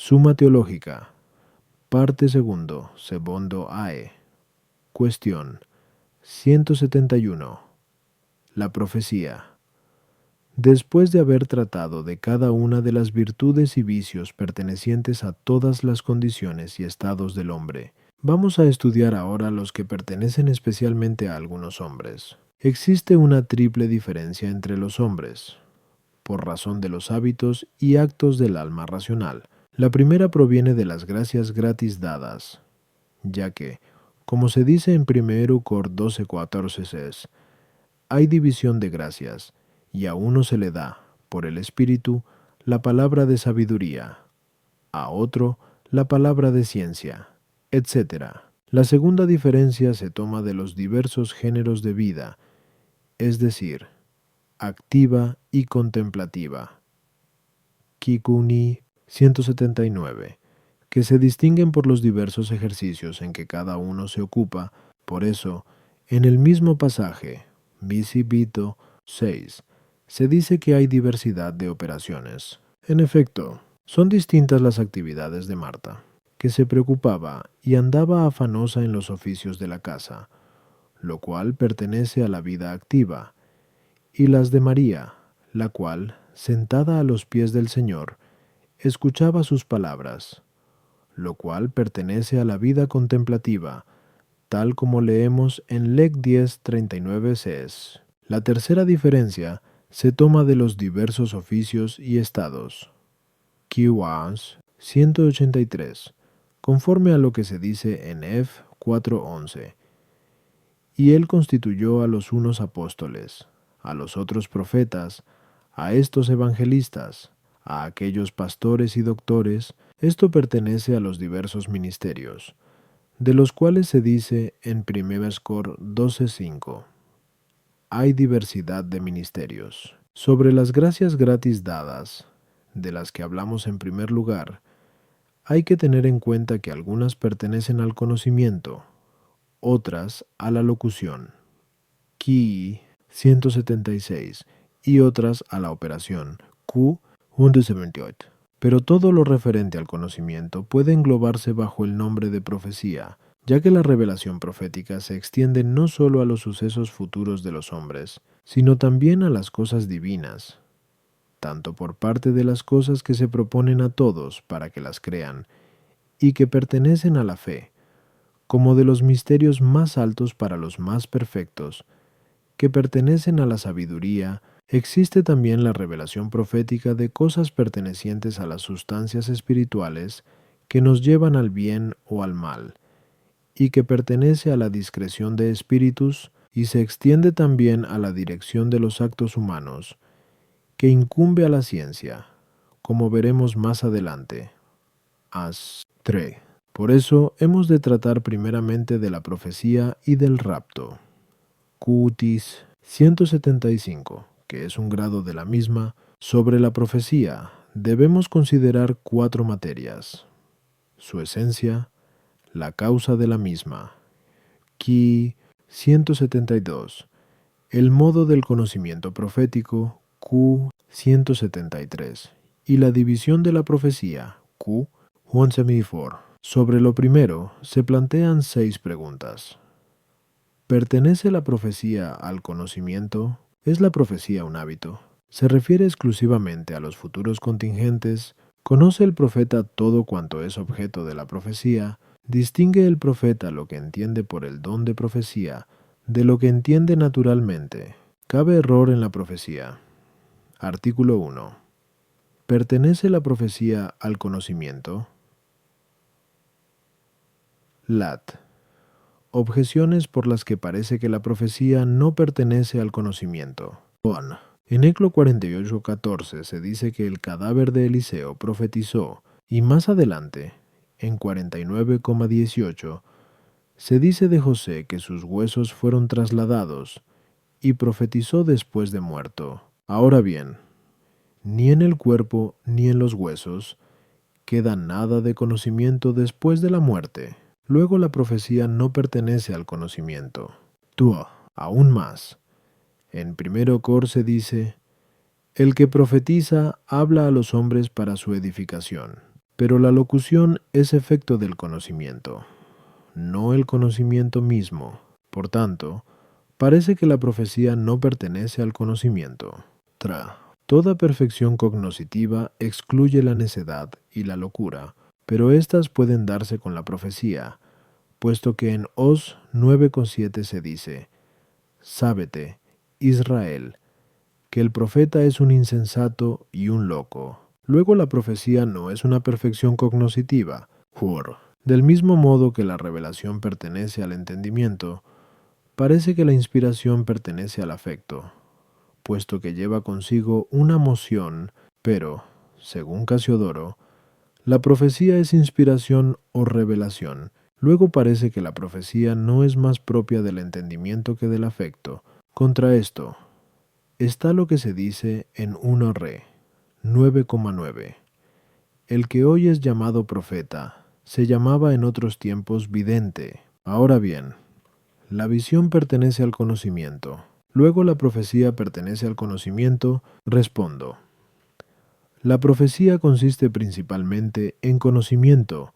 Suma Teológica, parte segundo, secondo AE. Cuestión 171. La profecía. Después de haber tratado de cada una de las virtudes y vicios pertenecientes a todas las condiciones y estados del hombre, vamos a estudiar ahora los que pertenecen especialmente a algunos hombres. Existe una triple diferencia entre los hombres, por razón de los hábitos y actos del alma racional. La primera proviene de las gracias gratis dadas, ya que, como se dice en 1 Cor 12:14 es, hay división de gracias, y a uno se le da, por el Espíritu, la palabra de sabiduría, a otro la palabra de ciencia, etc. La segunda diferencia se toma de los diversos géneros de vida, es decir, activa y contemplativa. Kikuni 179, que se distinguen por los diversos ejercicios en que cada uno se ocupa. Por eso, en el mismo pasaje, Misi Vito 6, se dice que hay diversidad de operaciones. En efecto, son distintas las actividades de Marta, que se preocupaba y andaba afanosa en los oficios de la casa, lo cual pertenece a la vida activa, y las de María, la cual, sentada a los pies del Señor, escuchaba sus palabras, lo cual pertenece a la vida contemplativa, tal como leemos en Lec 10:39 es. La tercera diferencia se toma de los diversos oficios y estados. Kiwas 183, conforme a lo que se dice en F 4:11. Y él constituyó a los unos apóstoles, a los otros profetas, a estos evangelistas, a aquellos pastores y doctores. Esto pertenece a los diversos ministerios, de los cuales se dice en 1 Cor 12:5. Hay diversidad de ministerios. Sobre las gracias gratis dadas, de las que hablamos en primer lugar, hay que tener en cuenta que algunas pertenecen al conocimiento, otras a la locución, Ki 176, y otras a la operación, Q 178. Pero todo lo referente al conocimiento puede englobarse bajo el nombre de profecía, ya que la revelación profética se extiende no solo a los sucesos futuros de los hombres, sino también a las cosas divinas, tanto por parte de las cosas que se proponen a todos para que las crean y que pertenecen a la fe, como de los misterios más altos para los más perfectos, que pertenecen a la sabiduría. Existe también la revelación profética de cosas pertenecientes a las sustancias espirituales que nos llevan al bien o al mal, y que pertenece a la discreción de espíritus, y se extiende también a la dirección de los actos humanos, que incumbe a la ciencia, como veremos más adelante. As 3. Por eso hemos de tratar primeramente de la profecía y del rapto. Cutis 175, que es un grado de la misma. Sobre la profecía debemos considerar 4 materias: su esencia, la causa de la misma, Ki 172, el modo del conocimiento profético, Q 173, y la división de la profecía, Q 174. Sobre lo primero se plantean 6 preguntas. ¿Pertenece la profecía al conocimiento? ¿Es la profecía un hábito? ¿Se refiere exclusivamente a los futuros contingentes? ¿Conoce el profeta todo cuanto es objeto de la profecía? ¿Distingue el profeta lo que entiende por el don de profecía de lo que entiende naturalmente? ¿Cabe error en la profecía? Artículo 1. ¿Pertenece la profecía al conocimiento? Lat. Objeciones por las que parece que la profecía no pertenece al conocimiento. Bon. En Eclo 48:14 se dice que el cadáver de Eliseo profetizó, y más adelante, en 49:18, se dice de José que sus huesos fueron trasladados, y profetizó después de muerto. Ahora bien, ni en el cuerpo ni en los huesos queda nada de conocimiento después de la muerte. Luego la profecía no pertenece al conocimiento. Tuo, aún más. En 1 Cor se dice, el que profetiza habla a los hombres para su edificación. Pero la locución es efecto del conocimiento, no el conocimiento mismo. Por tanto, parece que la profecía no pertenece al conocimiento. Toda perfección cognoscitiva excluye la necedad y la locura, pero éstas pueden darse con la profecía, puesto que en Os 9,7 se dice: Sábete, Israel, que el profeta es un insensato y un loco. Luego la profecía no es una perfección cognoscitiva. Del mismo modo que la revelación pertenece al entendimiento, parece que la inspiración pertenece al afecto, puesto que lleva consigo una moción, pero, según Casiodoro, la profecía es inspiración o revelación. Luego parece que la profecía no es más propia del entendimiento que del afecto. Contra esto, está lo que se dice en 1 Re 9,9. El que hoy es llamado profeta, se llamaba en otros tiempos vidente. Ahora bien, la visión pertenece al conocimiento. Luego la profecía pertenece al conocimiento. Respondo. La profecía consiste principalmente en conocimiento,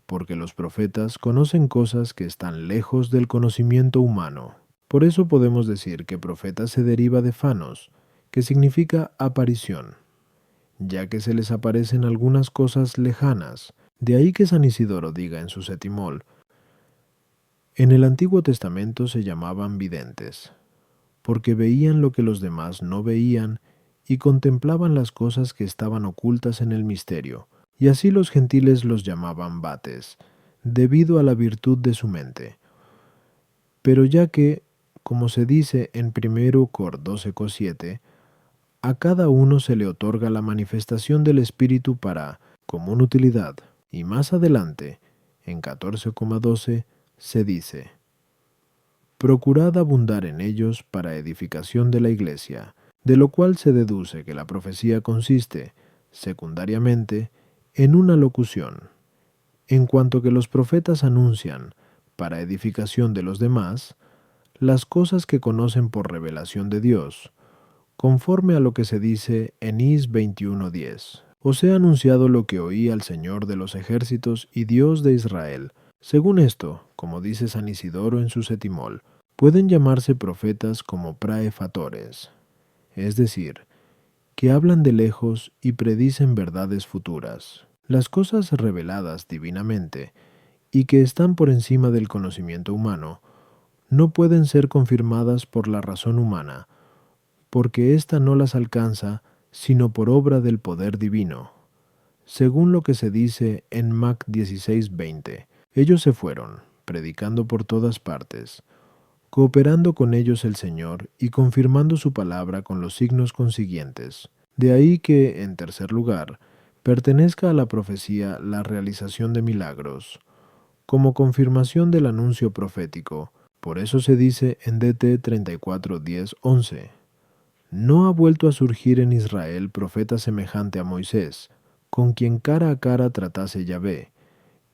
porque los profetas conocen cosas que están lejos del conocimiento humano. Por eso podemos decir que profeta se deriva de fanos, que significa aparición, ya que se les aparecen algunas cosas lejanas. De ahí que San Isidoro diga en su Setimol: en el Antiguo Testamento se llamaban videntes, porque veían lo que los demás no veían y contemplaban las cosas que estaban ocultas en el misterio, y así los gentiles los llamaban vates, debido a la virtud de su mente. Pero ya que, como se dice en 1 Cor 12,7, a cada uno se le otorga la manifestación del Espíritu para común utilidad, y más adelante, en 14,12, se dice: procurad abundar en ellos para edificación de la Iglesia, de lo cual se deduce que la profecía consiste, secundariamente, en una locución. En cuanto que los profetas anuncian, para edificación de los demás, las cosas que conocen por revelación de Dios, conforme a lo que se dice en Is 21:10. Os he anunciado lo que oí al Señor de los ejércitos y Dios de Israel. Según esto, como dice San Isidoro en su Setimol, pueden llamarse profetas como praefatores, es decir, que hablan de lejos y predicen verdades futuras. Las cosas reveladas divinamente y que están por encima del conocimiento humano no pueden ser confirmadas por la razón humana, porque ésta no las alcanza sino por obra del poder divino. Según lo que se dice en Mac 16:20, ellos se fueron, predicando por todas partes, cooperando con ellos el Señor y confirmando su palabra con los signos consiguientes. De ahí que, en tercer lugar, pertenezca a la profecía la realización de milagros, como confirmación del anuncio profético. Por eso se dice en DT 34:10-11, no ha vuelto a surgir en Israel profeta semejante a Moisés, con quien cara a cara tratase Yahvé,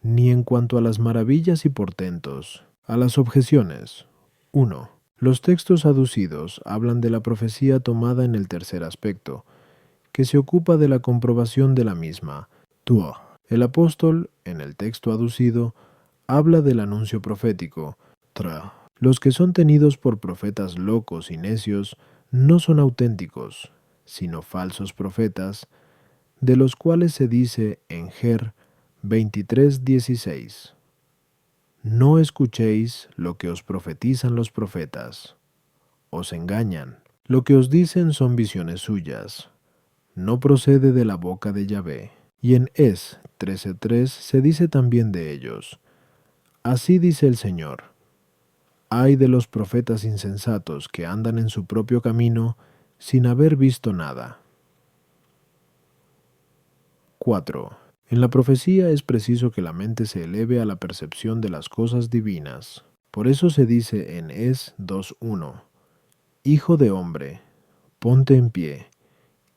ni en cuanto a las maravillas y portentos. A las objeciones. 1. Los textos aducidos hablan de la profecía tomada en el tercer aspecto, que se ocupa de la comprobación de la misma. 2. El apóstol, en el texto aducido, habla del anuncio profético. 3. Los que son tenidos por profetas locos y necios no son auténticos, sino falsos profetas, de los cuales se dice en Ger 23:16. No escuchéis lo que os profetizan los profetas. Os engañan. Lo que os dicen son visiones suyas. No procede de la boca de Yahvé. Y en Es 13:3 se dice también de ellos: así dice el Señor: ay de los profetas insensatos que andan en su propio camino sin haber visto nada. 4. En la profecía es preciso que la mente se eleve a la percepción de las cosas divinas. Por eso se dice en Es 2:1, Hijo de hombre, ponte en pie,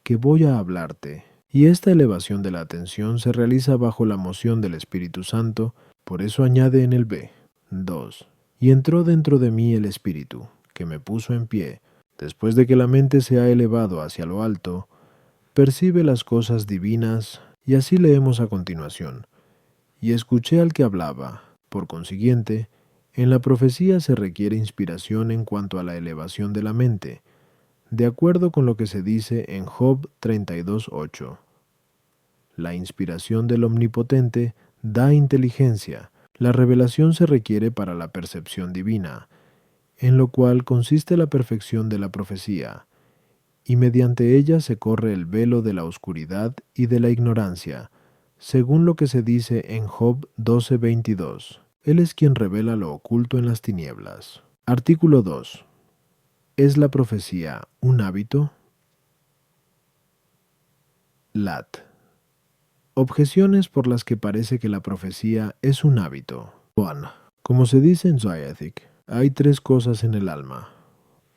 que voy a hablarte. Y esta elevación de la atención se realiza bajo la moción del Espíritu Santo. Por eso añade en el B. 2. Y entró dentro de mí el Espíritu, que me puso en pie. Después de que la mente se ha elevado hacia lo alto, percibe las cosas divinas Y así leemos a continuación. Y escuché al que hablaba. Por consiguiente, en la profecía se requiere inspiración en cuanto a la elevación de la mente, de acuerdo con lo que se dice en Job 32:8. La inspiración del Omnipotente da inteligencia. La revelación se requiere para la percepción divina, en lo cual consiste la perfección de la profecía, y mediante ella se corre el velo de la oscuridad y de la ignorancia, según lo que se dice en Job 12:22. Él es quien revela lo oculto en las tinieblas. Artículo 2. ¿Es la profecía un hábito? Lat. Objeciones por las que parece que la profecía es un hábito. 1. Como se dice en Zoetic, hay tres cosas en el alma: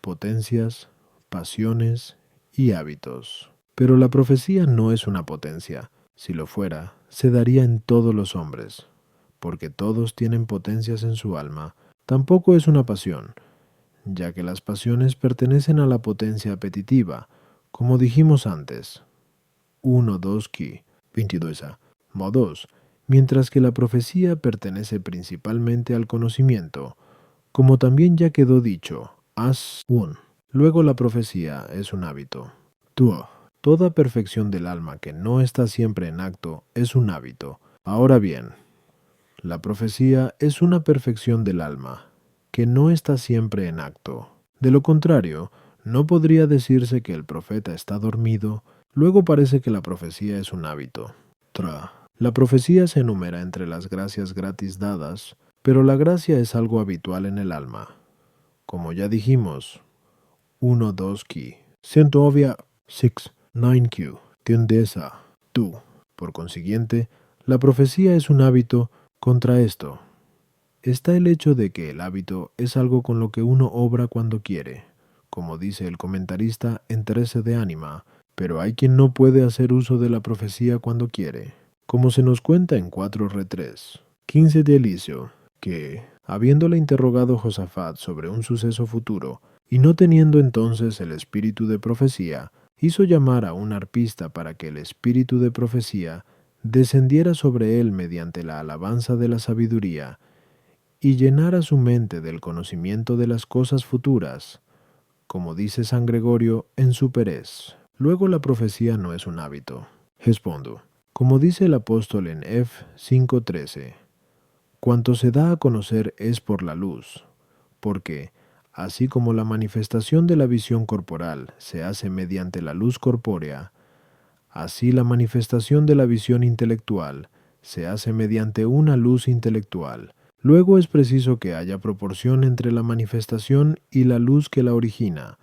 potencias, pasiones y hábitos. Pero la profecía no es una potencia. Si lo fuera, se daría en todos los hombres, porque todos tienen potencias en su alma. Tampoco es una pasión, ya que las pasiones pertenecen a la potencia apetitiva, como dijimos antes. 1-2 Ki 22a. Mo 2. Mientras que la profecía pertenece principalmente al conocimiento, como también ya quedó dicho, As 1. Luego la profecía es un hábito. 2. Toda perfección del alma que no está siempre en acto es un hábito. Ahora bien, la profecía es una perfección del alma que no está siempre en acto. De lo contrario, no podría decirse que el profeta está dormido. Luego parece que la profecía es un hábito. La profecía se enumera entre las gracias gratis dadas, pero la gracia es algo habitual en el alma. Como ya dijimos, 1-2 Ki. Siento obvia 6-9 Q. Tiendesa. Tú. Por consiguiente, la profecía es un hábito. Contra esto está el hecho de que el hábito es algo con lo que uno obra cuando quiere, como dice el comentarista en 13 de Ánima, pero hay quien no puede hacer uso de la profecía cuando quiere, como se nos cuenta en 4-3. 15 de Eliseo, que, habiéndole interrogado Josafat sobre un suceso futuro, y no teniendo entonces el espíritu de profecía, hizo llamar a un arpista para que el espíritu de profecía descendiera sobre él mediante la alabanza de la sabiduría, y llenara su mente del conocimiento de las cosas futuras, como dice San Gregorio en su Perez. Luego la profecía no es un hábito. Respondo, como dice el apóstol en F 5:13, cuanto se da a conocer es por la luz, porque, así como la manifestación de la visión corporal se hace mediante la luz corpórea, así la manifestación de la visión intelectual se hace mediante una luz intelectual. Luego es preciso que haya proporción entre la manifestación y la luz que la origina,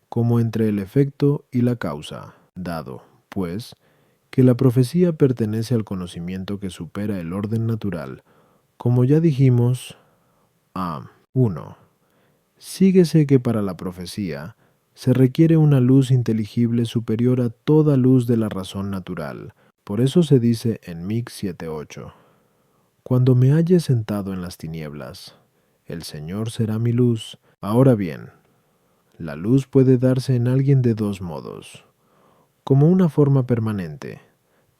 como entre el efecto y la causa, dado, pues, que la profecía pertenece al conocimiento que supera el orden natural. Como ya dijimos, 1. Síguese que para la profecía se requiere una luz inteligible superior a toda luz de la razón natural. Por eso se dice en Mic 7:8, cuando me halle sentado en las tinieblas, el Señor será mi luz. Ahora bien, la luz puede darse en alguien de dos modos: como una forma permanente,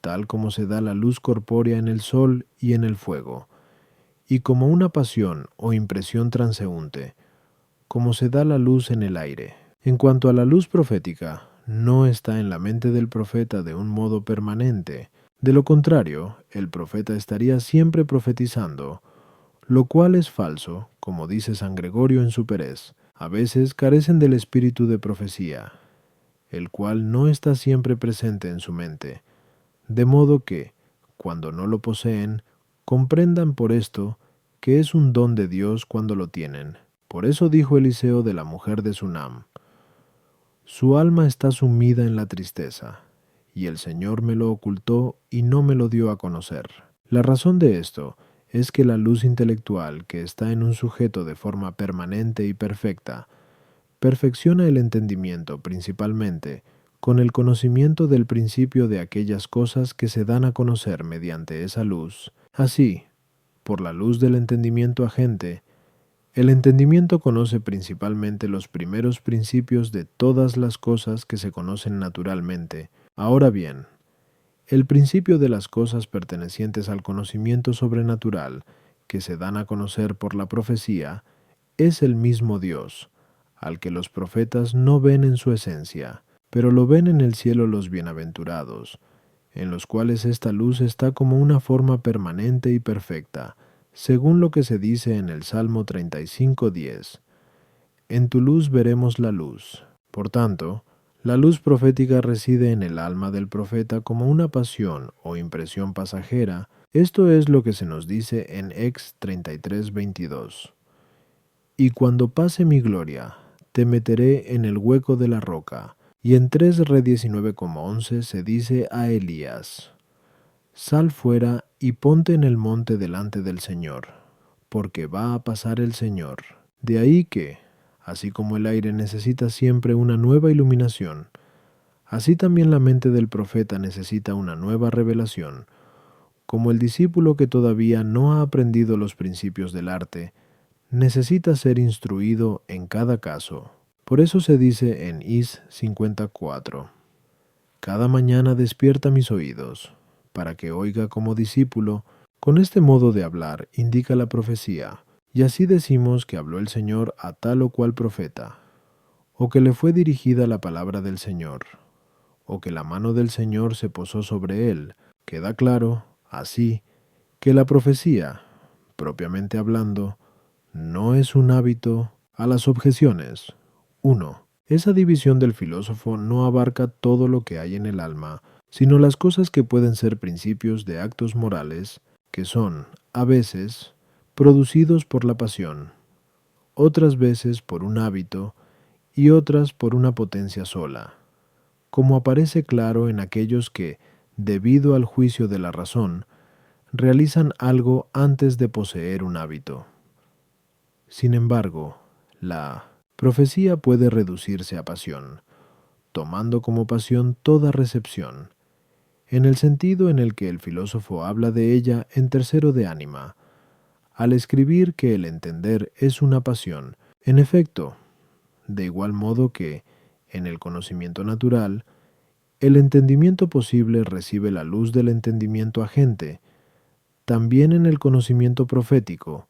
tal como se da la luz corpórea en el sol y en el fuego, y como una pasión o impresión transeúnte, como se da la luz en el aire. En cuanto a la luz profética, no está en la mente del profeta de un modo permanente. De lo contrario, el profeta estaría siempre profetizando, lo cual es falso, como dice San Gregorio en su Perez. A veces carecen del espíritu de profecía, el cual no está siempre presente en su mente, de modo que, cuando no lo poseen, comprendan por esto que es un don de Dios cuando lo tienen. Por eso dijo Eliseo de la mujer de Sunam, su alma está sumida en la tristeza, y el Señor me lo ocultó y no me lo dio a conocer. La razón de esto es que la luz intelectual que está en un sujeto de forma permanente y perfecta, perfecciona el entendimiento principalmente con el conocimiento del principio de aquellas cosas que se dan a conocer mediante esa luz. Así, por la luz del entendimiento agente, el entendimiento conoce principalmente los primeros principios de todas las cosas que se conocen naturalmente. Ahora bien, El principio de las cosas pertenecientes al conocimiento sobrenatural, que se dan a conocer por la profecía, es el mismo Dios, al que los profetas no ven en su esencia, pero lo ven en el cielo los bienaventurados, en los cuales esta luz está como una forma permanente y perfecta, según lo que se dice en el Salmo 35:10. En tu luz veremos la luz. Por tanto, la luz profética reside en el alma del profeta como una pasión o impresión pasajera. Esto es lo que se nos dice en Ex 33:22. Y cuando pase mi gloria, te meteré en el hueco de la roca. Y en 3 Re 19:11 se dice a Elías: Sal fuera y ponte en el monte delante del Señor, porque va a pasar el Señor. De ahí que, así como el aire necesita siempre una nueva iluminación, así también la mente del profeta necesita una nueva revelación. Como el discípulo que todavía no ha aprendido los principios del arte, necesita ser instruido en cada caso. Por eso se dice en Is 54: Cada mañana despierta mis oídos, para que oiga como discípulo. Con este modo de hablar indica la profecía, y así decimos que habló el Señor a tal o cual profeta, o que le fue dirigida la palabra del Señor, o que la mano del Señor se posó sobre él. Queda claro, así, que la profecía, propiamente hablando, no es un hábito. A las objeciones. 1. Esa división del filósofo no abarca todo lo que hay en el alma, sino las cosas que pueden ser principios de actos morales, que son, a veces, producidos por la pasión, otras veces por un hábito y otras por una potencia sola, como aparece claro en aquellos que, debido al juicio de la razón, realizan algo antes de poseer un hábito. Sin embargo, la profecía puede reducirse a pasión, tomando como pasión toda recepción, en el sentido en el que el filósofo habla de ella en tercero de ánima, al escribir que el entender es una pasión. En efecto, de igual modo que, en el conocimiento natural, el entendimiento posible recibe la luz del entendimiento agente, también en el conocimiento profético,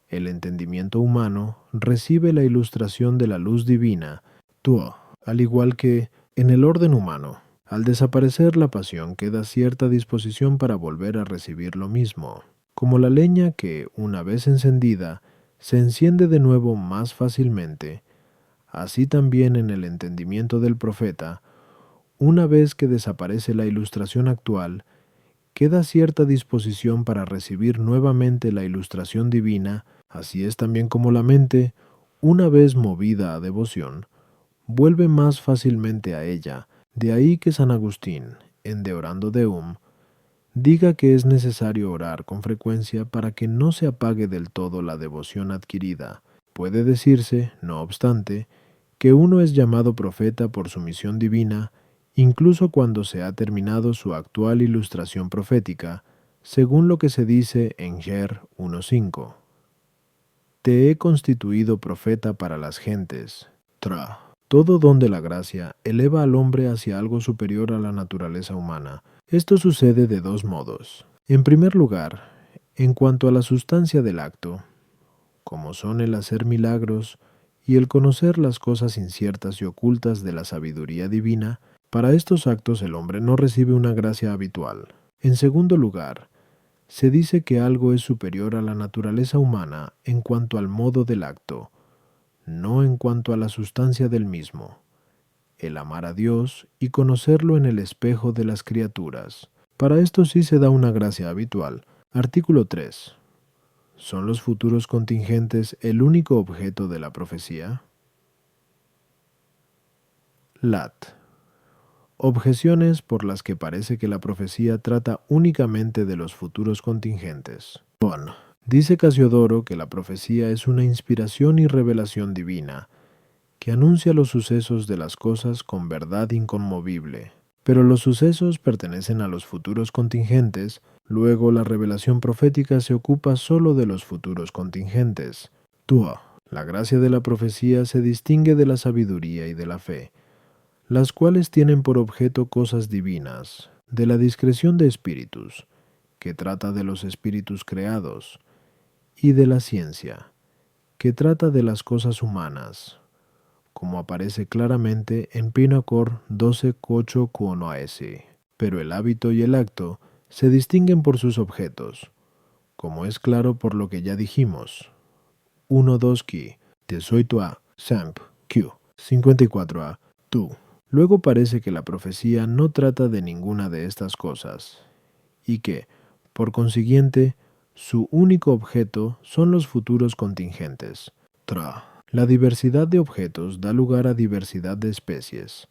el entendimiento humano recibe la ilustración de la luz divina, tuo, al igual que, en el orden humano, al desaparecer la pasión queda cierta disposición para volver a recibir lo mismo, como la leña que, una vez encendida, se enciende de nuevo más fácilmente. Así también en el entendimiento del profeta, una vez que desaparece la ilustración actual, queda cierta disposición para recibir nuevamente la ilustración divina. Así es también como la mente, una vez movida a devoción, vuelve más fácilmente a ella. De ahí que San Agustín, en De Orando Deum, diga que es necesario orar con frecuencia para que no se apague del todo la devoción adquirida. Puede decirse, no obstante, que uno es llamado profeta por su misión divina, incluso cuando se ha terminado su actual ilustración profética, según lo que se dice en Ger 1:5. Te he constituido profeta para las gentes. Tra. Todo don de la gracia eleva al hombre hacia algo superior a la naturaleza humana. Esto sucede de dos modos. En primer lugar, en cuanto a la sustancia del acto, como son el hacer milagros y el conocer las cosas inciertas y ocultas de la sabiduría divina, para estos actos el hombre no recibe una gracia habitual. En segundo lugar, se dice que algo es superior a la naturaleza humana en cuanto al modo del acto, no en cuanto a la sustancia del mismo, el amar a Dios y conocerlo en el espejo de las criaturas. Para esto sí se da una gracia habitual. Artículo 3. ¿Son los futuros contingentes el único objeto de la profecía? Lat. Objeciones por las que parece que la profecía trata únicamente de los futuros contingentes. Bon. Dice Casiodoro que la profecía es una inspiración y revelación divina, que anuncia los sucesos de las cosas con verdad inconmovible. Pero los sucesos pertenecen a los futuros contingentes, luego la revelación profética se ocupa solo de los futuros contingentes. Tua. La gracia de la profecía se distingue de la sabiduría y de la fe, las cuales tienen por objeto cosas divinas, de la discreción de espíritus, que trata de los espíritus creados, y de la ciencia, que trata de las cosas humanas, como aparece claramente en Pinacor 12:8-1. Pero el hábito y el acto se distinguen por sus objetos, como es claro por lo que ya dijimos. 1-2 ki, te soy tu a, samp, q, 54a, tú. Luego parece que la profecía no trata de ninguna de estas cosas, y que, por consiguiente, su único objeto son los futuros contingentes. La diversidad de objetos da lugar a diversidad de especies,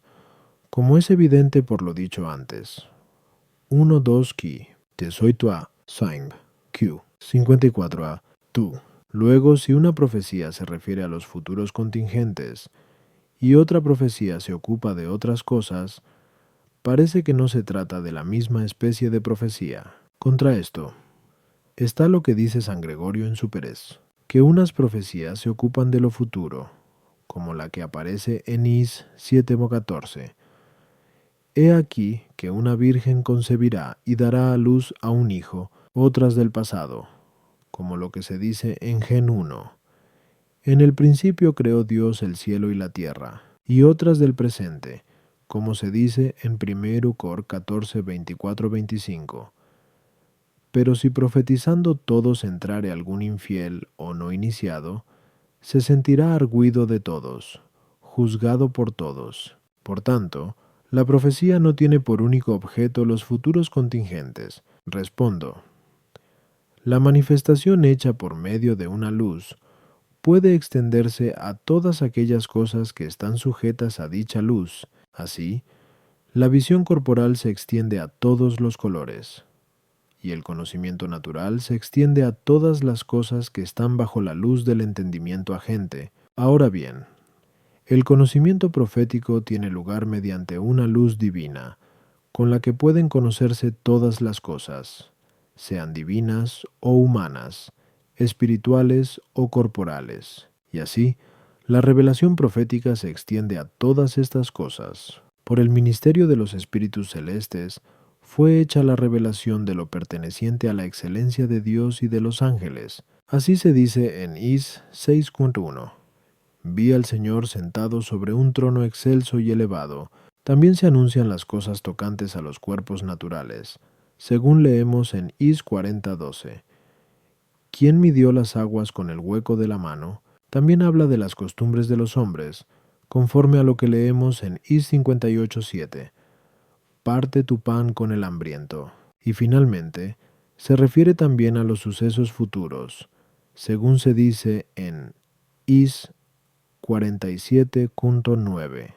como es evidente por lo dicho antes. 1-2 ki, te soy tu a, samp, q, 54a, tú. Luego, si una profecía se refiere a los futuros contingentes y otra profecía se ocupa de otras cosas, parece que no se trata de la misma especie de profecía. Contra esto, está lo que dice San Gregorio en Superes, que unas profecías se ocupan de lo futuro, como la que aparece en Is 7:14. He aquí que una virgen concebirá y dará a luz a un hijo, otras del pasado, como lo que se dice en Gen 1. En el principio creó Dios el cielo y la tierra, y otras del presente, como se dice en 1 Cor 14:24-25. Pero si profetizando todos entrare algún infiel o no iniciado, se sentirá argüido de todos, juzgado por todos. Por tanto, la profecía no tiene por único objeto los futuros contingentes. Respondo. La manifestación hecha por medio de una luz puede extenderse a todas aquellas cosas que están sujetas a dicha luz. Así, la visión corporal se extiende a todos los colores, y el conocimiento natural se extiende a todas las cosas que están bajo la luz del entendimiento agente. Ahora bien, el conocimiento profético tiene lugar mediante una luz divina, con la que pueden conocerse todas las cosas, sean divinas o humanas, espirituales o corporales. Y así, la revelación profética se extiende a todas estas cosas. Por el ministerio de los espíritus celestes, fue hecha la revelación de lo perteneciente a la excelencia de Dios y de los ángeles. Así se dice en Is 6:1. Vi al Señor sentado sobre un trono excelso y elevado. También se anuncian las cosas tocantes a los cuerpos naturales, según leemos en Is 40:12. ¿Quién midió las aguas con el hueco de la mano? También habla de las costumbres de los hombres, conforme a lo que leemos en Is 58:7. Parte tu pan con el hambriento. Y finalmente, se refiere también a los sucesos futuros, según se dice en Is 47:9.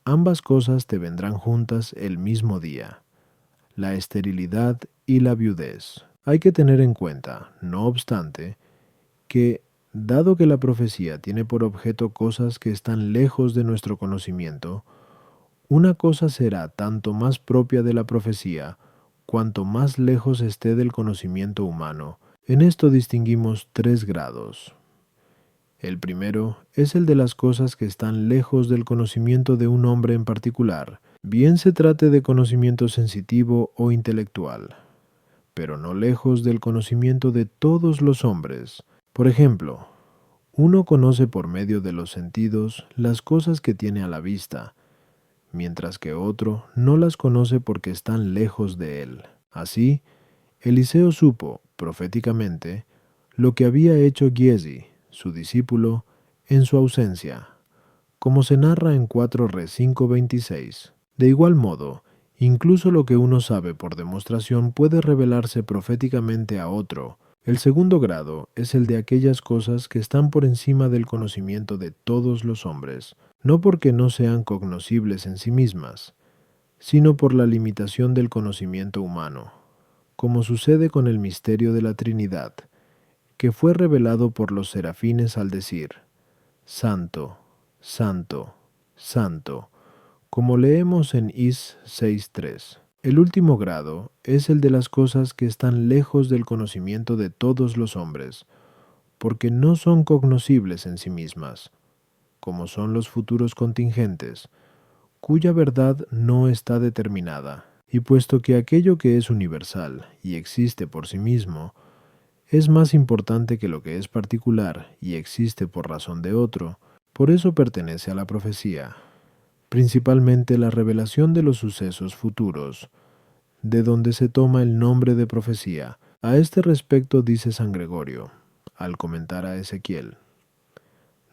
Ambas cosas te vendrán juntas el mismo día, la esterilidad y la viudez. Hay que tener en cuenta, no obstante, que, dado que la profecía tiene por objeto cosas que están lejos de nuestro conocimiento, una cosa será tanto más propia de la profecía, cuanto más lejos esté del conocimiento humano. En esto distinguimos 3 grados. El primero es el de las cosas que están lejos del conocimiento de un hombre en particular, bien se trate de conocimiento sensitivo o intelectual, pero no lejos del conocimiento de todos los hombres. Por ejemplo, uno conoce por medio de los sentidos las cosas que tiene a la vista, mientras que otro no las conoce porque están lejos de él. Así, Eliseo supo, proféticamente, lo que había hecho Giezi, su discípulo, en su ausencia, como se narra en 4 Re 5:26. De igual modo, incluso lo que uno sabe por demostración puede revelarse proféticamente a otro. El segundo grado es el de aquellas cosas que están por encima del conocimiento de todos los hombres, no porque no sean cognoscibles en sí mismas, sino por la limitación del conocimiento humano, como sucede con el misterio de la Trinidad, que fue revelado por los serafines al decir, Santo, Santo, Santo, como leemos en Is 6:3. El último grado es el de las cosas que están lejos del conocimiento de todos los hombres, porque no son cognoscibles en sí mismas, como son los futuros contingentes, cuya verdad no está determinada. Y puesto que aquello que es universal y existe por sí mismo es más importante que lo que es particular y existe por razón de otro, por eso pertenece a la profecía, principalmente la revelación de los sucesos futuros, de donde se toma el nombre de profecía. A este respecto dice San Gregorio, al comentar a Ezequiel: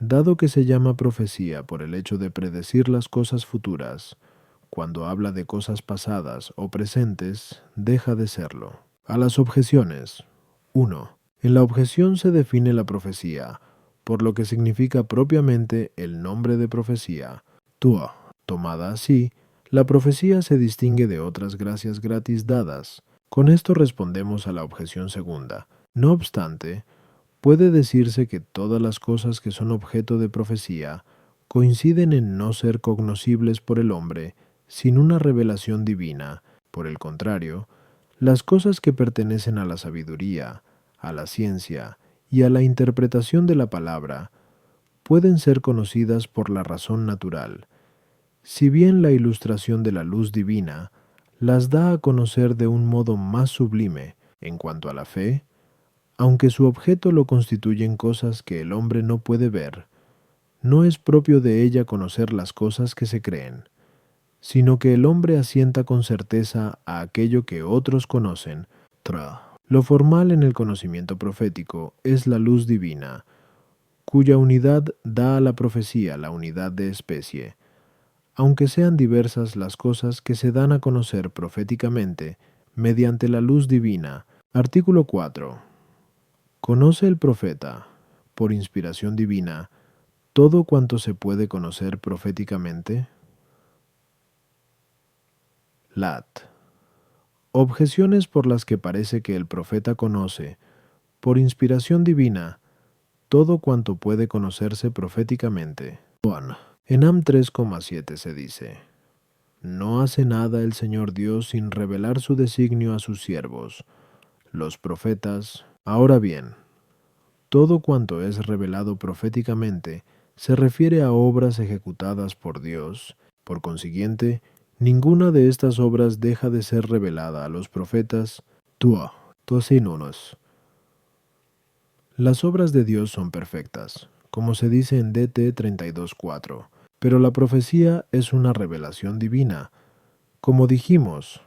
dado que se llama profecía por el hecho de predecir las cosas futuras, cuando habla de cosas pasadas o presentes, deja de serlo. A las objeciones. 1. En la objeción se define la profecía, por lo que significa propiamente el nombre de profecía, tua. Tomada así, la profecía se distingue de otras gracias gratis dadas. Con esto respondemos a la objeción segunda. No obstante, puede decirse que todas las cosas que son objeto de profecía coinciden en no ser cognoscibles por el hombre sin una revelación divina. Por el contrario, las cosas que pertenecen a la sabiduría, a la ciencia y a la interpretación de la palabra pueden ser conocidas por la razón natural, si bien la ilustración de la luz divina las da a conocer de un modo más sublime. En cuanto a la fe, aunque su objeto lo constituyen cosas que el hombre no puede ver, no es propio de ella conocer las cosas que se creen, sino que el hombre asienta con certeza a aquello que otros conocen. Lo formal en el conocimiento profético es la luz divina, cuya unidad da a la profecía la unidad de especie. Aunque sean diversas las cosas que se dan a conocer proféticamente mediante la luz divina. Artículo 4. Conoce el profeta, por inspiración divina, todo cuanto se puede conocer proféticamente. Lat. Objeciones por las que parece que el profeta conoce, por inspiración divina, todo cuanto puede conocerse proféticamente. En Am 3,7 se dice: no hace nada el Señor Dios sin revelar su designio a sus siervos, los profetas. Ahora bien, todo cuanto es revelado proféticamente se refiere a obras ejecutadas por Dios. Por consiguiente, ninguna de estas obras deja de ser revelada a los profetas. Tosinonos. Las obras de Dios son perfectas, como se dice en DT 32.4, pero la profecía es una revelación divina. Como dijimos,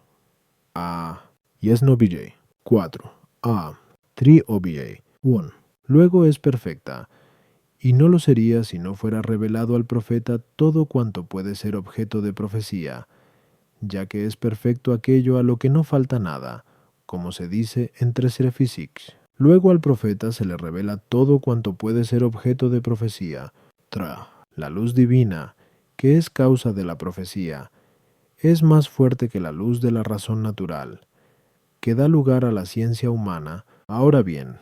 a Yesnobij 4, a Triobij 1. Luego es perfecta, y no lo sería si no fuera revelado al profeta todo cuanto puede ser objeto de profecía, ya que es perfecto aquello a lo que no falta nada, como se dice en Tresrefisix. Luego al profeta se le revela todo cuanto puede ser objeto de profecía. La luz divina, que es causa de la profecía, es más fuerte que la luz de la razón natural, que da lugar a la ciencia humana. Ahora bien,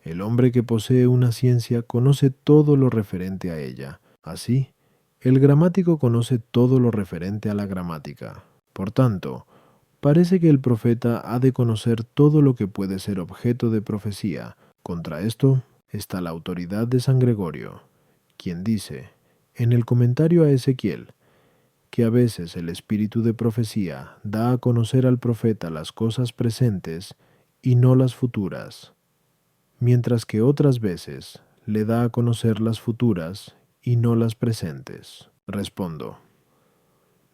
el hombre que posee una ciencia conoce todo lo referente a ella. Así, el gramático conoce todo lo referente a la gramática. Por tanto, parece que el profeta ha de conocer todo lo que puede ser objeto de profecía. Contra esto está la autoridad de San Gregorio, quien dice, en el comentario a Ezequiel, que a veces el espíritu de profecía da a conocer al profeta las cosas presentes y no las futuras, mientras que otras veces le da a conocer las futuras y no las presentes. Respondo: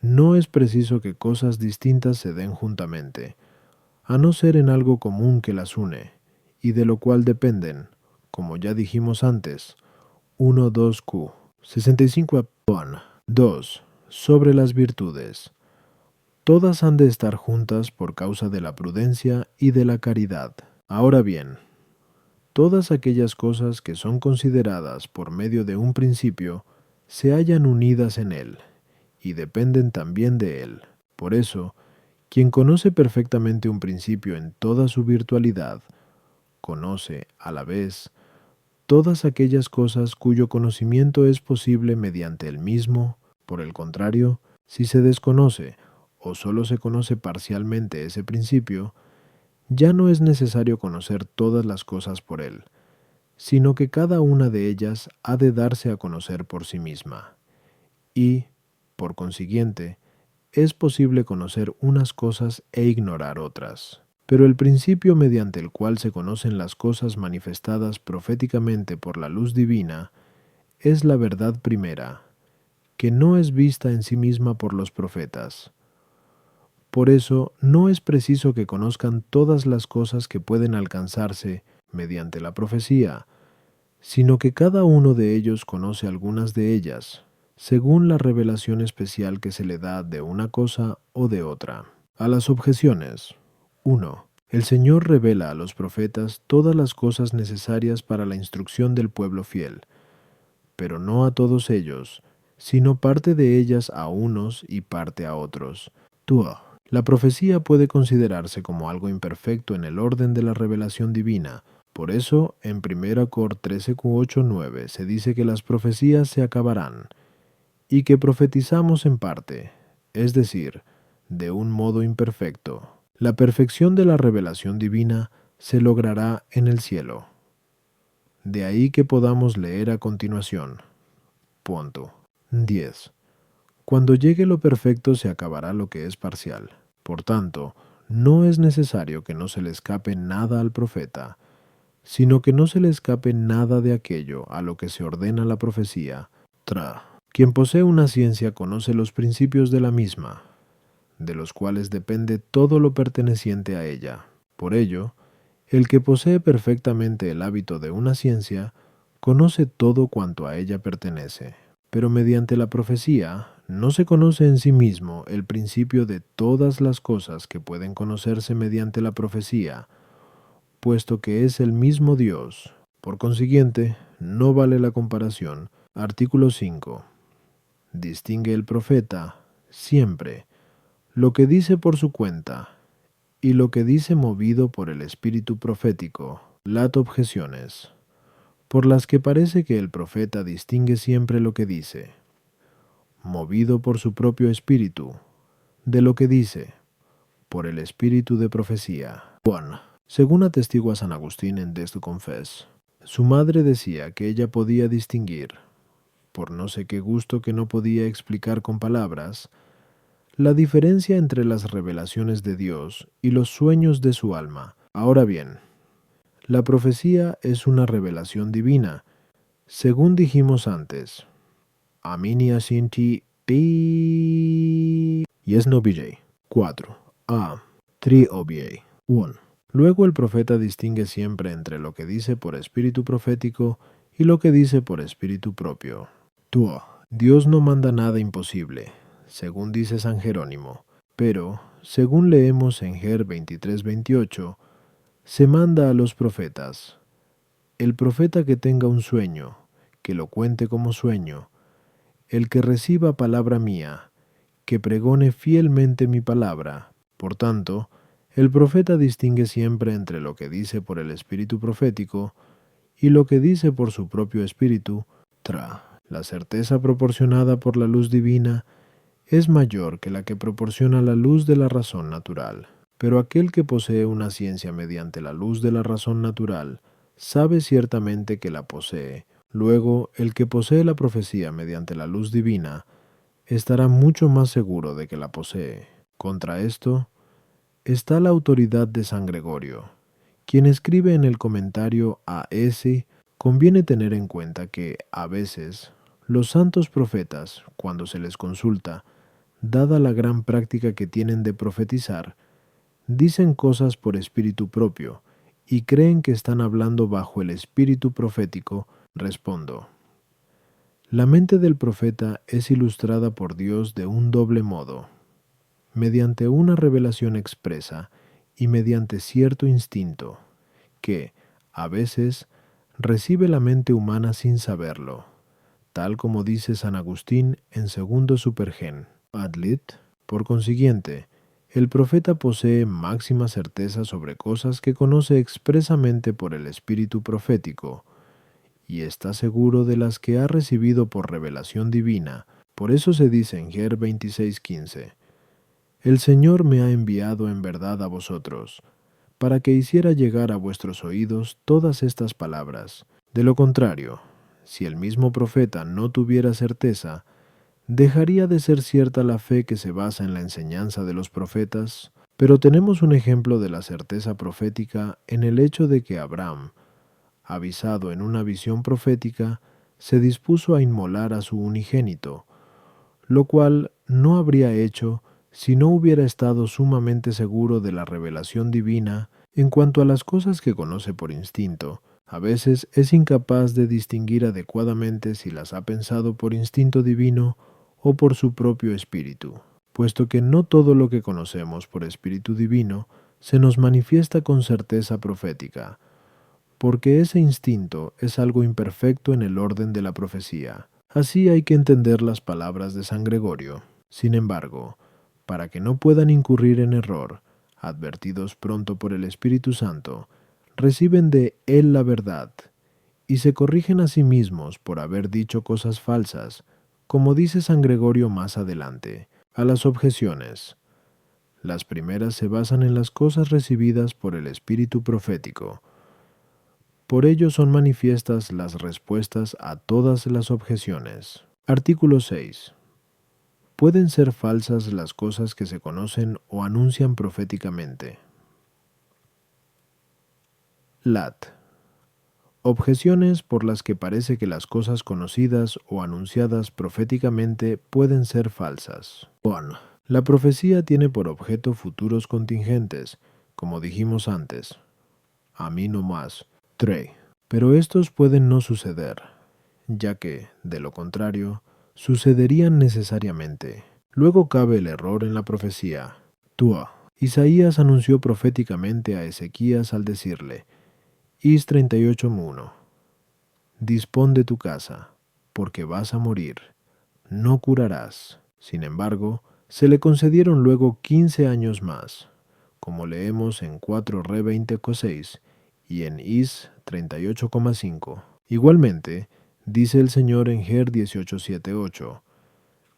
no es preciso que cosas distintas se den juntamente, a no ser en algo común que las une, y de lo cual dependen, como ya dijimos antes, 1.2q. 65. 2. Sobre las virtudes. Todas han de estar juntas por causa de la prudencia y de la caridad. Ahora bien, todas aquellas cosas que son consideradas por medio de un principio se hallan unidas en él, y dependen también de él. Por eso, quien conoce perfectamente un principio en toda su virtualidad, conoce, a la vez, todas aquellas cosas cuyo conocimiento es posible mediante el mismo. Por el contrario, si se desconoce, o solo se conoce parcialmente ese principio, ya no es necesario conocer todas las cosas por él, sino que cada una de ellas ha de darse a conocer por sí misma. Y, por consiguiente, es posible conocer unas cosas e ignorar otras. Pero el principio mediante el cual se conocen las cosas manifestadas proféticamente por la luz divina es la verdad primera, que no es vista en sí misma por los profetas. Por eso no es preciso que conozcan todas las cosas que pueden alcanzarse mediante la profecía, sino que cada uno de ellos conoce algunas de ellas, según la revelación especial que se le da de una cosa o de otra. A las objeciones. 1. El Señor revela a los profetas todas las cosas necesarias para la instrucción del pueblo fiel, pero no a todos ellos, sino parte de ellas a unos y parte a otros. 2. La profecía puede considerarse como algo imperfecto en el orden de la revelación divina. Por eso, en 1 Cor 13:8-9 se dice que las profecías se acabarán, y que profetizamos en parte, es decir, de un modo imperfecto. La perfección de la revelación divina se logrará en el cielo. De ahí que podamos leer a continuación. Punto. 10. Cuando llegue lo perfecto se acabará lo que es parcial. Por tanto, no es necesario que no se le escape nada al profeta, sino que no se le escape nada de aquello a lo que se ordena la profecía. Quien posee una ciencia conoce los principios de la misma, de los cuales depende todo lo perteneciente a ella. Por ello, el que posee perfectamente el hábito de una ciencia, conoce todo cuanto a ella pertenece. Pero mediante la profecía, no se conoce en sí mismo el principio de todas las cosas que pueden conocerse mediante la profecía, puesto que es el mismo Dios. Por consiguiente, no vale la comparación. Artículo 5. Distingue el profeta, siempre, lo que dice por su cuenta y lo que dice movido por el espíritu profético. Lat objeciones, por las que parece que el profeta distingue siempre lo que dice, movido por su propio espíritu, de lo que dice, por el espíritu de profecía. 1. Según atestigua San Agustín en Des du Confess, su madre decía que ella podía distinguir, por no sé qué gusto que no podía explicar con palabras, la diferencia entre las revelaciones de Dios y los sueños de su alma. Ahora bien, la profecía es una revelación divina, según dijimos antes. Aminia sinti pi yes no bj. 4. A. Tri obj. 1. Luego el profeta distingue siempre entre lo que dice por espíritu profético y lo que dice por espíritu propio. 2. Dios no manda nada imposible, según dice San Jerónimo, pero, según leemos en Ger 23:28, se manda a los profetas. El profeta que tenga un sueño, que lo cuente como sueño. El que reciba palabra mía, que pregone fielmente mi palabra. Por tanto, el profeta distingue siempre entre lo que dice por el espíritu profético y lo que dice por su propio espíritu. La certeza proporcionada por la luz divina es mayor que la que proporciona la luz de la razón natural. Pero aquel que posee una ciencia mediante la luz de la razón natural, sabe ciertamente que la posee. Luego, el que posee la profecía mediante la luz divina, estará mucho más seguro de que la posee. Contra esto, está la autoridad de San Gregorio, quien escribe en el comentario a ese. Conviene tener en cuenta que, a veces, los santos profetas, cuando se les consulta, dada la gran práctica que tienen de profetizar, dicen cosas por espíritu propio y creen que están hablando bajo el espíritu profético. Respondo. La mente del profeta es ilustrada por Dios de un doble modo, mediante una revelación expresa y mediante cierto instinto, que, a veces, recibe la mente humana sin saberlo, tal como dice San Agustín en Segundo Supergen. Adlit. Por consiguiente, el profeta posee máxima certeza sobre cosas que conoce expresamente por el espíritu profético, y está seguro de las que ha recibido por revelación divina. Por eso se dice en Ger 26:15, el Señor me ha enviado en verdad a vosotros, para que hiciera llegar a vuestros oídos todas estas palabras. De lo contrario, si el mismo profeta no tuviera certeza, dejaría de ser cierta la fe que se basa en la enseñanza de los profetas. Pero tenemos un ejemplo de la certeza profética en el hecho de que Abraham, avisado en una visión profética, se dispuso a inmolar a su unigénito, lo cual no habría hecho si no hubiera estado sumamente seguro de la revelación divina. En cuanto a las cosas que conoce por instinto, a veces es incapaz de distinguir adecuadamente si las ha pensado por instinto divino o por su propio espíritu, puesto que no todo lo que conocemos por espíritu divino se nos manifiesta con certeza profética, porque ese instinto es algo imperfecto en el orden de la profecía. Así hay que entender las palabras de San Gregorio. Sin embargo, para que no puedan incurrir en error, advertidos pronto por el Espíritu Santo, reciben de Él la verdad, y se corrigen a sí mismos por haber dicho cosas falsas, como dice San Gregorio más adelante. A las objeciones. Las primeras se basan en las cosas recibidas por el Espíritu profético. Por ello son manifiestas las respuestas a todas las objeciones. Artículo 6. Pueden ser falsas las cosas que se conocen o anuncian proféticamente. Lat. Objeciones por las que parece que las cosas conocidas o anunciadas proféticamente pueden ser falsas. 1. La profecía tiene por objeto futuros contingentes, como dijimos antes. A mí no más. 3. Pero estos pueden no suceder, ya que, de lo contrario, sucederían necesariamente. Luego cabe el error en la profecía. Tua. Isaías anunció proféticamente a Ezequías al decirle, Is 38:1, dispón de tu casa, porque vas a morir, no curarás. Sin embargo, se le concedieron luego 15 años más, como leemos en 4 Re 20,6 y en Is 38,5. Igualmente, dice el Señor en Ger 18:7-8,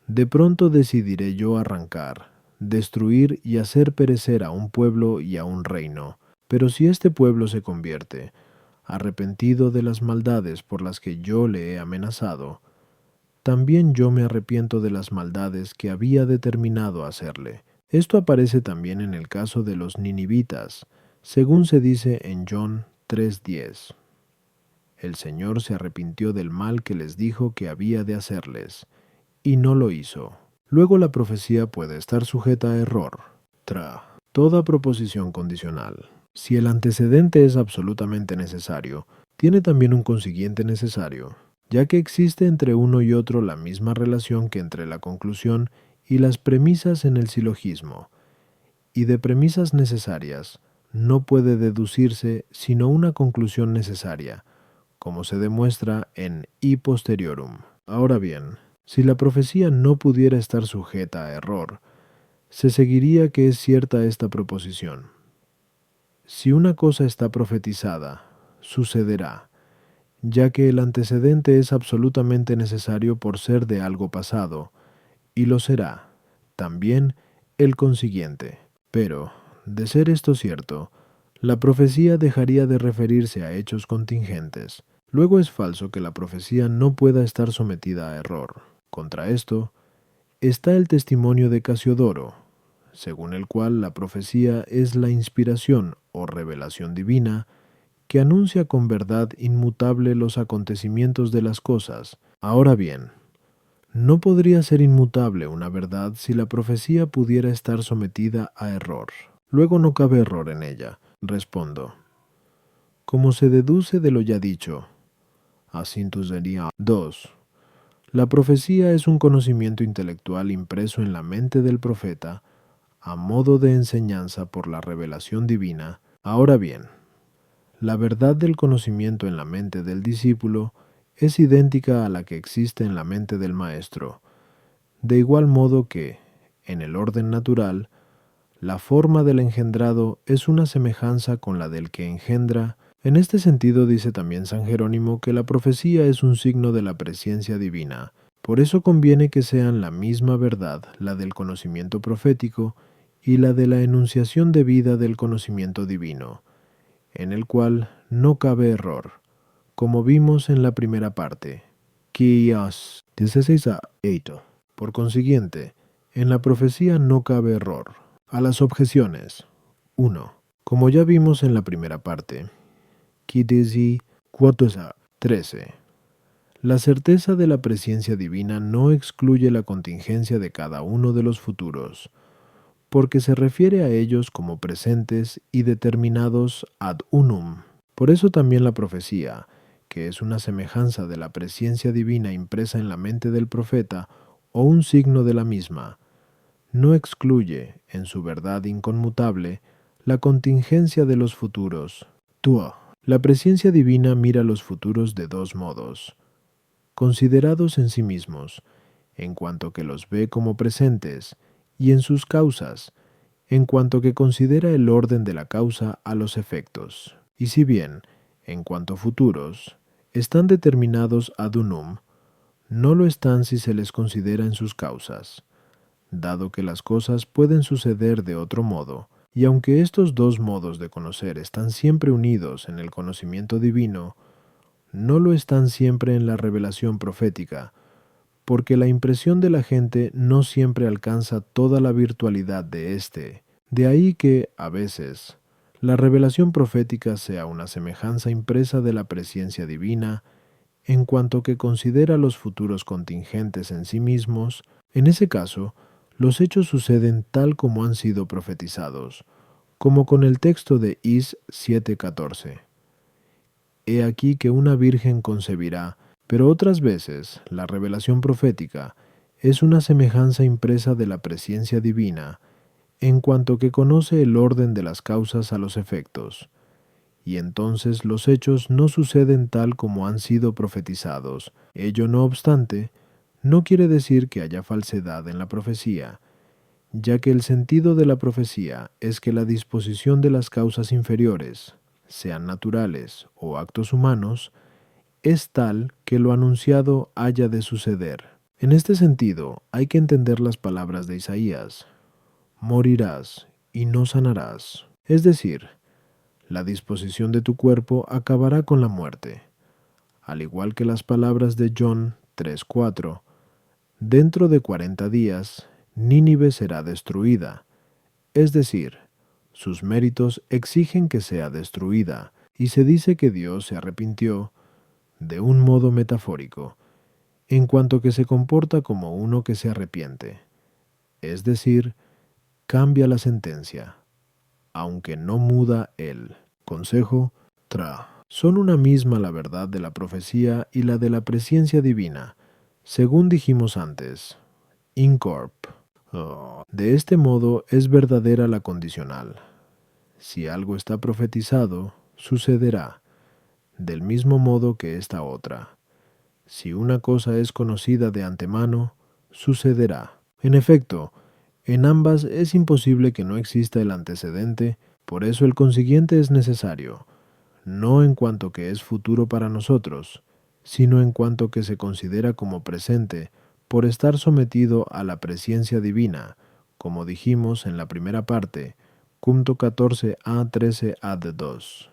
de pronto decidiré yo arrancar, destruir y hacer perecer a un pueblo y a un reino. Pero si este pueblo se convierte, arrepentido de las maldades por las que yo le he amenazado, también yo me arrepiento de las maldades que había determinado hacerle. Esto aparece también en el caso de los ninivitas, según se dice en John 3:10. El Señor se arrepintió del mal que les dijo que había de hacerles, y no lo hizo. Luego la profecía puede estar sujeta a error. Toda proposición condicional. Si el antecedente es absolutamente necesario, tiene también un consiguiente necesario, ya que existe entre uno y otro la misma relación que entre la conclusión y las premisas en el silogismo, y de premisas necesarias no puede deducirse sino una conclusión necesaria, como se demuestra en I posteriorum. Ahora bien, si la profecía no pudiera estar sujeta a error, se seguiría que es cierta esta proposición. Si una cosa está profetizada, sucederá, ya que el antecedente es absolutamente necesario por ser de algo pasado, y lo será, también, el consiguiente. Pero, de ser esto cierto, la profecía dejaría de referirse a hechos contingentes. Luego es falso que la profecía no pueda estar sometida a error. Contra esto, está el testimonio de Casiodoro, según el cual la profecía es la inspiración o revelación divina que anuncia con verdad inmutable los acontecimientos de las cosas. Ahora bien, no podría ser inmutable una verdad si la profecía pudiera estar sometida a error. Luego no cabe error en ella. Respondo. Como se deduce de lo ya dicho, asintus sería 2. La profecía es un conocimiento intelectual impreso en la mente del profeta a modo de enseñanza por la revelación divina. Ahora bien, la verdad del conocimiento en la mente del discípulo es idéntica a la que existe en la mente del maestro, de igual modo que, en el orden natural, la forma del engendrado es una semejanza con la del que engendra. En este sentido dice también San Jerónimo que la profecía es un signo de la presencia divina. Por eso conviene que sean la misma verdad la del conocimiento profético y la de la enunciación de vida del conocimiento divino, en el cual no cabe error, como vimos en la primera parte. Kios 16 a 8. Por consiguiente, en la profecía no cabe error. A las objeciones. 1. Como ya vimos en la primera parte, Kidesi Quotosa 13. La certeza de la presencia divina no excluye la contingencia de cada uno de los futuros, porque se refiere a ellos como presentes y determinados ad unum. Por eso también la profecía, que es una semejanza de la presencia divina impresa en la mente del profeta o un signo de la misma, no excluye, en su verdad inconmutable, la contingencia de los futuros. Tua. La presencia divina mira los futuros de dos modos: considerados en sí mismos, en cuanto que los ve como presentes, y en sus causas, en cuanto que considera el orden de la causa a los efectos. Y si bien, en cuanto futuros, están determinados ad unum, no lo están si se les considera en sus causas, dado que las cosas pueden suceder de otro modo, y aunque estos dos modos de conocer están siempre unidos en el conocimiento divino, no lo están siempre en la revelación profética, porque la impresión de la gente no siempre alcanza toda la virtualidad de éste. De ahí que, a veces, la revelación profética sea una semejanza impresa de la presencia divina, en cuanto que considera los futuros contingentes en sí mismos. En ese caso, los hechos suceden tal como han sido profetizados, como con el texto de Is 7:14. He aquí que una virgen concebirá, pero otras veces la revelación profética es una semejanza impresa de la presencia divina, en cuanto que conoce el orden de las causas a los efectos, y entonces los hechos no suceden tal como han sido profetizados. Ello, no obstante, no quiere decir que haya falsedad en la profecía, ya que el sentido de la profecía es que la disposición de las causas inferiores, sean naturales o actos humanos, es tal que lo anunciado haya de suceder. En este sentido, hay que entender las palabras de Isaías: morirás y no sanarás. Es decir, la disposición de tu cuerpo acabará con la muerte. Al igual que las palabras de John 3:4, dentro de 40 días, Nínive será destruida. Es decir, sus méritos exigen que sea destruida, y se dice que Dios se arrepintió de un modo metafórico, en cuanto que se comporta como uno que se arrepiente. Es decir, cambia la sentencia, aunque no muda él. Consejo: Tra. Son una misma la verdad de la profecía y la de la presciencia divina, según dijimos antes. Incorp. De este modo es verdadera la condicional. Si algo está profetizado, sucederá, del mismo modo que esta otra. Si una cosa es conocida de antemano, sucederá. En efecto, en ambas es imposible que no exista el antecedente, por eso el consiguiente es necesario, no en cuanto que es futuro para nosotros, sino en cuanto que se considera como presente por estar sometido a la presciencia divina, como dijimos en la primera parte, Cumto 14a 13 ad 2.